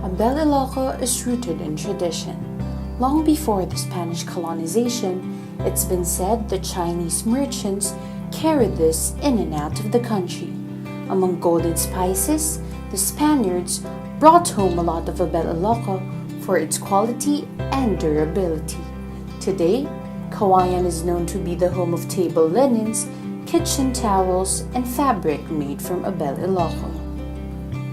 Abel Iloco is rooted in tradition. Long before the Spanish colonization, it's been said that Chinese merchants carried this in and out of the country. Among golden spices, the Spaniards brought home a lot of Abel Iloco for its quality and durability. Today, Kawayan is known to be the home of table linens, kitchen towels, and fabric made from Abel Iloco.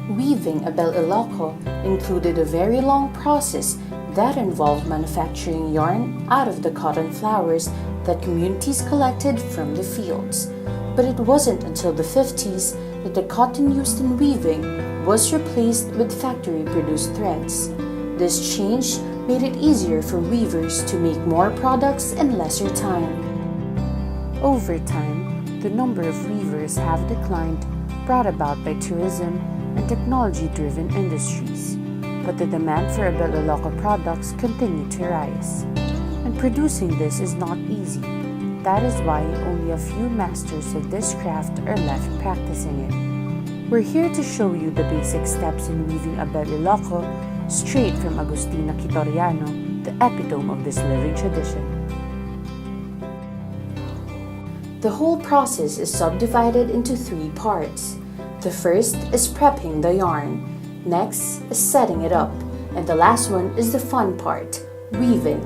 Weaving Abel Iloco included a very long process that involved manufacturing yarn out of the cotton flowers that communities collected from the fields. But it wasn't until the 50s that the cotton used in weaving was replaced with factory-produced threads. This change made it easier for weavers to make more products in lesser time. Over time, the number of weavers have declined, brought about by tourism and technology-driven industries. But the demand for Abel Iloco products continued to rise. And producing this is not easy. That is why only a few masters of this craft are left practicing it. We're here to show you the basic steps in weaving Abel Iloco straight from Agustina Quitoriano, the epitome of this living tradition. The whole process is subdivided into 3 parts. The first is prepping the yarn. Next is setting it up. And the last one is the fun part, weaving.